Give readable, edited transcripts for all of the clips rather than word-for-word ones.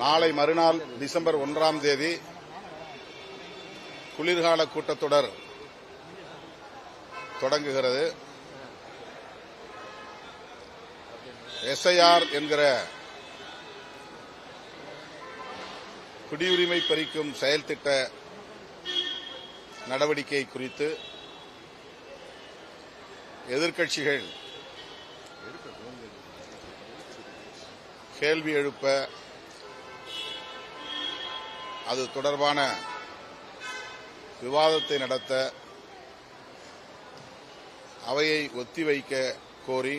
நாளை மறுநாள் டிசம்பர் 1ஆம் தேதி குளிர்கால கூட்டத்தொடர் தொடங்குகிறது. SIR என்கிற குடியுரிமை பறிக்கும் செயல் திட்ட நடவடிக்கை குறித்து எதிர்க்கட்சிகள் கேள்வி எழுப்ப அது தொடர்பான விவாதத்தை நடத்த அவையை ஒத்திவைக்க கோரி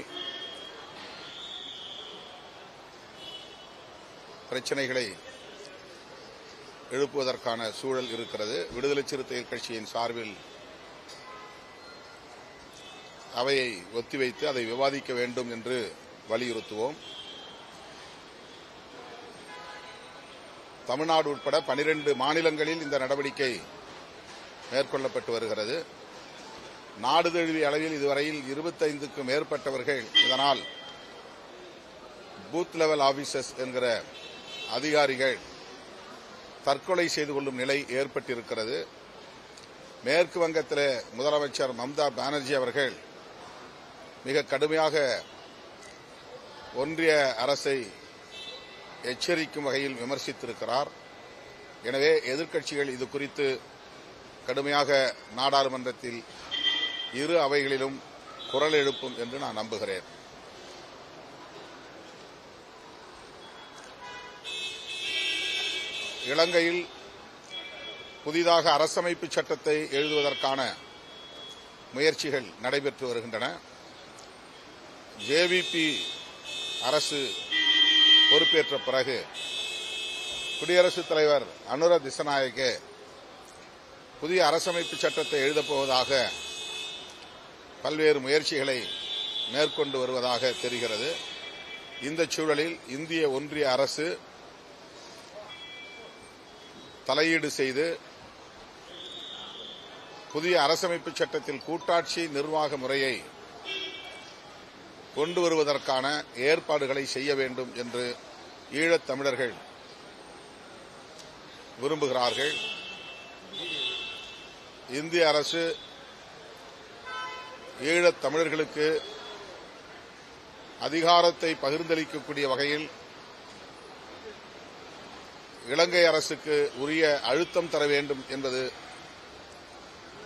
பிரச்சனைகளை எழுப்புவதற்கான சூழல் இருக்கிறது. விடுதலை சிறுத்தைகள் கட்சியின் சார்பில் அவையை ஒத்திவைத்து அதை விவாதிக்க வேண்டும் என்று வலியுறுத்துவோம். தமிழ்நாடு உட்பட 12 மாநிலங்களில் இந்த நடவடிக்கை மேற்கொள்ளப்பட்டு வருகிறது. நாடு தழுவிய அளவில் இதுவரையில் 25க்கும் மேற்பட்டவர்கள் இதனால் பூத் லெவல் ஆபீசர்ஸ் என்கிற அதிகாரிகள் தற்கொலை செய்து கொள்ளும் நிலை ஏற்பட்டிருக்கிறது. மேற்கு வங்கத்தில் முதலமைச்சர் மம்தா பானர்ஜி அவர்கள் மிக கடுமையாக ஒன்றிய அரசை எச்சரிக்கும் வகையில் விமர்சித்திருக்கிறார். எனவே எதிர்க்கட்சிகள் இது குறித்து கடுமையாக நாடாளுமன்றத்தில் இரு அவைகளிலும் குரல் எழுப்பும் என்று நான் நம்புகிறேன். இலங்கையில் புதிதாக அரசமைப்பு சட்டத்தை எழுதுவதற்கான முயற்சிகள் நடைபெற்று வருகின்றன. JVP அரசு பொறுப்பேற்ற பிறகு குடியரசுத் தலைவர் அனுர திசநாயகே புதிய அரசமைப்பு சட்டத்தை எழுதப்போவதாக பல்வேறு முயற்சிகளை மேற்கொண்டு வருவதாக தெரிகிறது. இந்த சூழலில் இந்திய ஒன்றிய அரசு தலையீடு செய்து புதிய அரசமைப்பு சட்டத்தில் கூட்டாட்சி நிர்வாக முறையை கொண்டு வருவதற்கான ஏற்பாடுகளை செய்ய வேண்டும் என்று ஈழத் தமிழர்கள் விரும்புகிறார்கள். இந்திய அரசு ஈழத் தமிழர்களுக்கு அதிகாரத்தை பகிர்ந்தளிக்கக்கூடிய வகையில் இலங்கை அரசுக்கு உரிய அழுத்தம் தர வேண்டும் என்பது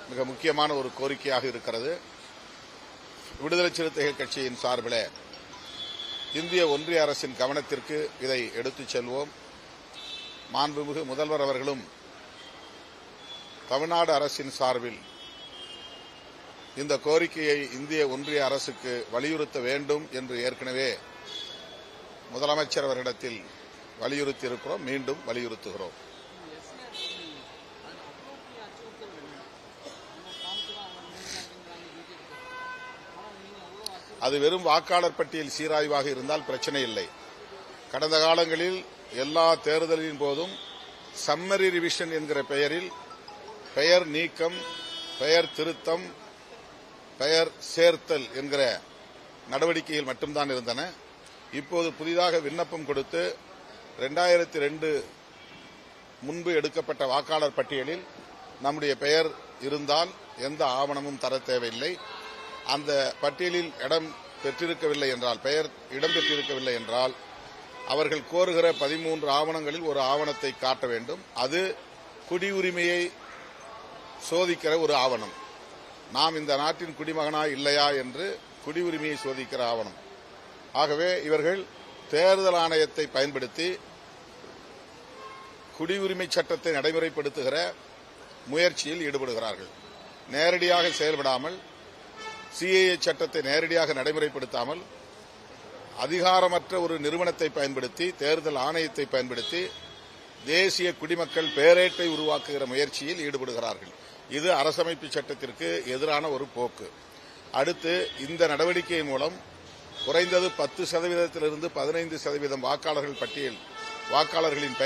மிக முக்கியமான ஒரு கோரிக்கையாக இருக்கிறது. விடுதலை சிறுத்தைகள் கட்சியின் சார்பில் இந்திய ஒன்றிய அரசின் கவனத்திற்கு இதை எடுத்துச் செல்வோம். மாண்புமிகு முதல்வர் அவர்களும் தமிழ்நாடு அரசின் சார்பில் இந்த கோரிக்கையை இந்திய ஒன்றிய அரசுக்கு வலியுறுத்த வேண்டும் என்று ஏற்கனவே முதலமைச்சர் அவர்களிடத்தில் வலியுறுத்தியிருக்கிறோம். மீண்டும் வலியுறுத்துகிறோம். அது வெறும் வாக்காளர் பட்டியல் சீராய்வாக இருந்தால் பிரச்சனை இல்லை. கடந்த காலங்களில் எல்லா தேர்தலின் போதும் சம்மரி ரிவிஷன் என்கிற பெயரில் பெயர் நீக்கம், பெயர் திருத்தம், பெயர் சேர்த்தல் என்கிற நடவடிக்கைகள் மட்டும்தான் இருந்தன. இப்போது புதிதாக விண்ணப்பம் கொடுத்து 2002 முன்பு எடுக்கப்பட்ட வாக்காளர் பட்டியலில் நம்முடைய பெயர் இருந்தால் எந்த ஆவணமும் தர தேவையில்லை. அந்த பட்டியலில் இடம் பெற்றிருக்கவில்லை என்றால், பெயர் இடம் பெற்றிருக்கவில்லை என்றால் அவர்கள் கோருகிற 13 ஆவணங்களில் ஒரு ஆவணத்தை காட்ட வேண்டும். அது குடியுரிமையை சோதிக்கிற ஒரு ஆவணம். நாம் இந்த நாட்டின் குடிமகனா இல்லையா என்று குடியுரிமையை சோதிக்கிற ஆவணம். ஆகவே இவர்கள் தேர்தல் ஆணையத்தை பயன்படுத்தி குடியுரிமை சட்டத்தை நடைமுறைப்படுத்துகிற முயற்சியில் ஈடுபடுகிறார்கள். நேரடியாக செயல்படாமல், CAA சட்டத்தை நேரடியாக நடைமுறைப்படுத்தாமல், அதிகாரமற்ற ஒரு நிறுவனத்தை பயன்படுத்தி, தேர்தல் ஆணையத்தை பயன்படுத்தி தேசிய குடிமக்கள் பேரேட்டை உருவாக்குகிற முயற்சியில் ஈடுபடுகிறார்கள். இது அரசமைப்பு சட்டத்திற்கு எதிரான ஒரு போக்கு. அடுத்து இந்த நடவடிக்கை மூலம் குறைந்தது 10% 15% வாக்காளர்களின்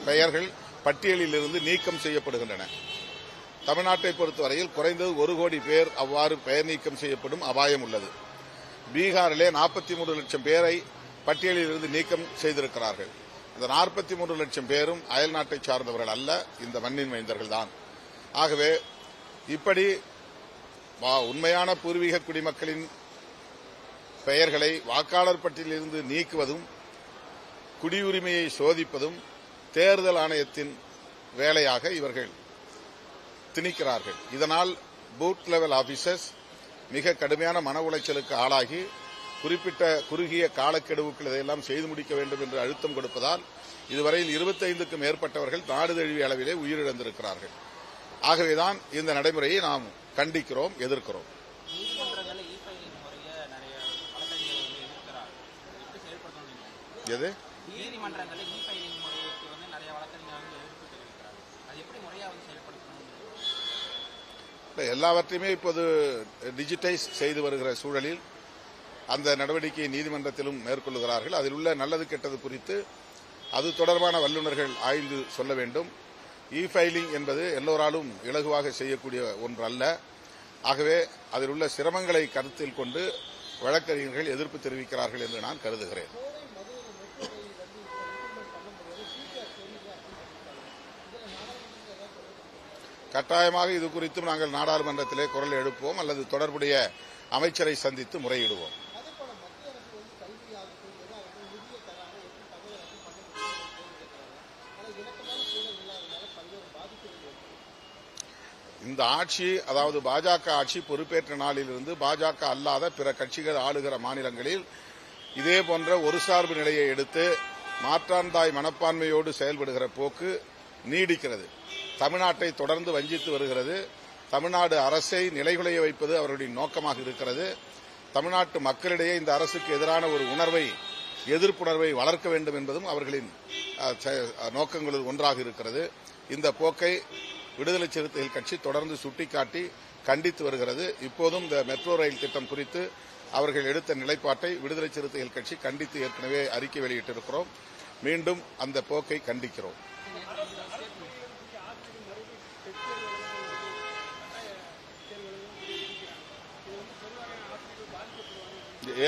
பெயர்கள் பட்டியலில் இருந்து நீக்கம் செய்யப்படுகின்றன. தமிழ்நாட்டை பொறுத்தவரையில் குறைந்தது 1 கோடி பேர் அவ்வாறு பெயர் நீக்கம் செய்யப்படும் அபாயம் உள்ளது. பீகாரிலே 43 லட்சம் பேரை பட்டியலில் இருந்து நீக்கம் செய்திருக்கிறார்கள். அந்த 43 லட்சம் பேரும் அயல் நாட்டை சார்ந்தவர்கள் அல்ல, இந்த மண்ணின் மைந்தர்கள் தான். ஆகவே இப்படி உண்மையான பூர்வீக குடிமக்களின் பெயர்களை வாக்காளர் பட்டியலிருந்து நீக்குவதும் குடியுரிமையை சோதிப்பதும் தேர்தல் ஆணையத்தின் வேலையாக இவர்கள் திணிக்கிறார்கள். இதனால் பூத் லெவல் ஆபீசர்ஸ் மிக கடுமையான மன உளைச்சலுக்கு ஆளாகி குறிப்பிட்ட குறுகிய காலக்கெடுவுக்குள் இதையெல்லாம் செய்து முடிக்க வேண்டும் என்று அழுத்தம் கொடுப்பதால் இதுவரையில் 25க்கும் மேற்பட்டவர்கள் நாடு தழுவிய அளவிலே உயிரிழந்திருக்கிறார்கள். ஆகவேதான் இந்த நடைமுறையை நாம் கண்டிக்கிறோம், எதிர்க்கிறோம். எது எல்லாவற்றையுமே இப்போது டிஜிட்டைஸ் செய்து வருகிற சூழலில் அந்த நடவடிக்கையை நீதிமன்றத்திலும் மேற்கொள்கிறார்கள். அதில் உள்ள நல்லது கெட்டது குறித்து அது தொடர்பான வல்லுநர்கள் ஆய்ந்து சொல்ல வேண்டும். இ ஃபைலிங் என்பது எல்லோராலும் இலகுவாக செய்யக்கூடிய ஒன்று அல்ல. ஆகவே அதில் உள்ள சிரமங்களை கருத்தில் கொண்டு வழக்கறிஞர்கள் எதிர்ப்பு தெரிவிக்கிறார்கள் என்று நான் கருதுகிறேன். கட்டாயமாக இது குறித்தும் நாங்கள் நாடாளுமன்றத்திலே குரல் எழுப்புவோம் அல்லது தொடர்புடைய அமைச்சரை சந்தித்து முறையிடுவோம். இந்த ஆட்சி, அதாவது பாஜக ஆட்சி பொறுப்பேற்ற நாளிலிருந்து பாஜக அல்லாத பிற கட்சிகள் ஆளுகிற மாநிலங்களில் இதே போன்ற ஒரு சார்பு நிலையை எடுத்து மாற்றாந்தாய் மனப்பான்மையோடு செயல்படுகிற போக்கு நீடிக்கிறது. தமிழ்நாட்டை தொடர்ந்து வஞ்சித்து வருகிறது. தமிழ்நாடு அரசை நிலைகுலைய வைப்பது அவர்களுடைய நோக்கமாக இருக்கிறது. தமிழ்நாட்டு மக்களிடையே இந்த அரசுக்கு எதிரான ஒரு உணர்வை, எதிர்ப்புணர்வை வளர்க்க வேண்டும் என்பதும் அவர்களின் நோக்கங்களில் ஒன்றாக இருக்கிறது. இந்த போக்கை விடுதலை சிறுத்தைகள் கட்சி தொடர்ந்து சுட்டிக்காட்டி கண்டித்து வருகிறது. இப்போதும் இந்த மெட்ரோ ரயில் திட்டம் குறித்து அவர்கள் எடுத்த நிலைப்பாட்டை விடுதலை சிறுத்தைகள் கட்சி கண்டித்து ஏற்கனவே அறிக்கை வெளியிட்டிருக்கிறோம். மீண்டும் அந்த போக்கை கண்டிக்கிறோம்.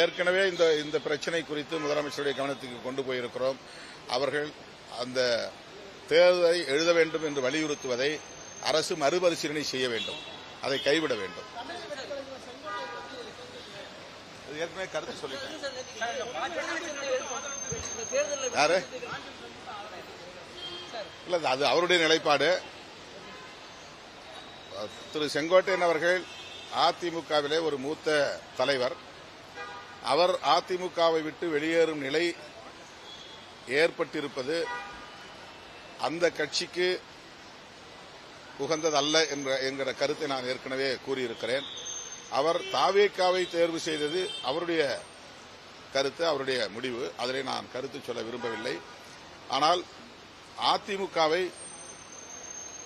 ஏற்கனவே இந்த பிரச்சனை குறித்து முதலமைச்சருடைய கவனத்துக்கு கொண்டு போயிருக்கிறோம். அவர்கள் அந்த தேர்தலை எழுத வேண்டும் என்று வலியுறுத்துவதை அரசு மறுபரிசீலனை செய்ய வேண்டும், அதை கைவிட வேண்டும். ஏற்கனவே கருத்து சொல்லிட்டேன். யாரு இல்ல, அது அவருடைய நிலைப்பாடு. திரு செங்கோட்டையன் அவர்கள் அதிமுகவிலே ஒரு மூத்த தலைவர். அவர் அதிமுகவை விட்டு வெளியேறும் நிலை ஏற்பட்டிருப்பது அந்த கட்சிக்கு உகந்ததல்ல என்கிற கருத்தை நான் ஏற்கனவே கூறியிருக்கிறேன். அவர் தாவேகாவை தேர்வு செய்தது அவருடைய கருத்து, அவருடைய முடிவு. அதிலே நான் கருத்து சொல்ல விரும்பவில்லை. ஆனால் அதிமுகவை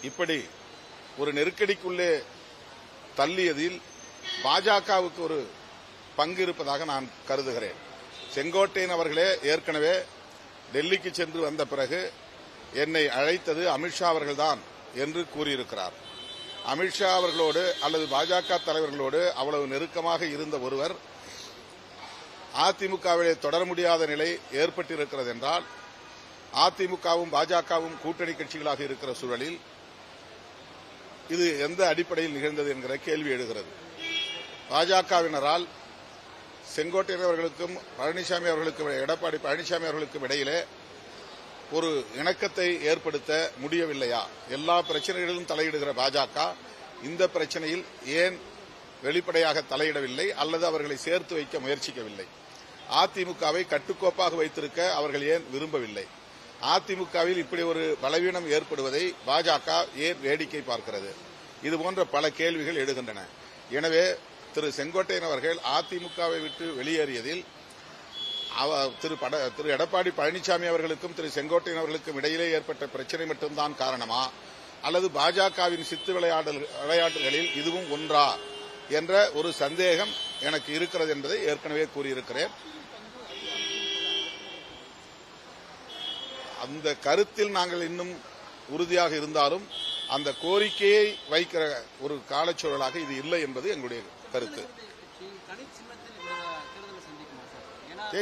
இப்படி ஒரு நெருக்கடிக்குள்ளே தள்ளியதில் பாஜகவுக்கு ஒரு பங்கு இருப்பதாக நான் கருதுகிறேன். செங்கோட்டையன் அவர்களே ஏற்கனவே டெல்லிக்கு சென்று வந்த பிறகு என்னை அழைத்தது அமித்ஷா அவர்கள்தான் என்று கூறியிருக்கிறார். அமித்ஷா அவர்களோடு அல்லது பாஜக தலைவர்களோடு அவ்வளவு நெருக்கமாக இருந்த ஒருவர் அதிமுகவிலே தொடர முடியாத நிலை ஏற்பட்டிருக்கிறது என்றால், அதிமுகவும் பாஜகவும் கூட்டணி கட்சிகளாக இருக்கிற சூழலில் இது எந்த அடிப்படையில் நிகழ்ந்தது என்கிற கேள்வி எழுகிறது. பாஜகவினரால் செங்கோட்டையன் அவர்களுக்கும் பழனிசாமி அவர்களுக்கும், எடப்பாடி பழனிசாமி அவர்களுக்கும் இடையிலே ஒரு இணக்கத்தை ஏற்படுத்த முடியவில்லையா? எல்லா பிரச்சனைகளிலும் தலையிடுகிற பாஜக இந்த பிரச்சனையில் ஏன் வெளிப்படையாக தலையிடவில்லை அல்லது அவர்களை சேர்த்து வைக்க முயற்சிக்கவில்லை? அதிமுகவை கட்டுக்கோப்பாக வைத்திருக்க அவர்கள் ஏன் விரும்பவில்லை? அதிமுகவில் இப்படி ஒரு பலவீனம் ஏற்படுவதை பாஜக ஏன் வேடிக்கை பார்க்கிறது? இதுபோன்ற பல கேள்விகள் எழுகின்றன. எனவே திரு செங்கோட்டையன் அவர்கள் அதிமுகவை விட்டு வெளியேறியதில் திரு எடப்பாடி பழனிசாமி அவர்களுக்கும் திரு செங்கோட்டையன் அவர்களுக்கும் இடையிலே ஏற்பட்ட பிரச்சனை மட்டும்தான் காரணமா, அல்லது பாஜகவின் சித்து விளையாட்டுகளில் இதுவும் ஒன்றா என்ற ஒரு சந்தேகம் எனக்கு இருக்கிறது என்பதை ஏற்கனவே கூறியிருக்கிறேன். அந்த கருத்தில் நாங்கள் இன்னும் உறுதியாக இருந்தாலும் அந்த கோரிக்கையை வைக்கிற ஒரு காலச்சூழலாக இது இல்லை என்பது எங்களுடைய கருத்து.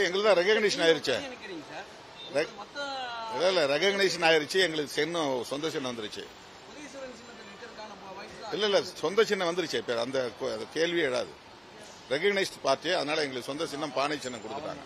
எங்களுக்கு தான் ரெகக்னிஷன் ஆயிருச்சு. இல்ல ரெகக்னைசேஷன் ஆயிருச்சு, எங்களுக்கு சின்னம் சொந்த சின்னம் வந்துருச்சு. இல்ல சொந்த சின்னம் வந்துருச்சு. இப்ப அந்த கேள்வி எழாது. ரெகக்னைஸ்ட் பார்ட்டி, அதனால எங்களுக்கு சொந்த சின்னம் பானை சின்னம் கொடுத்துட்டாங்க.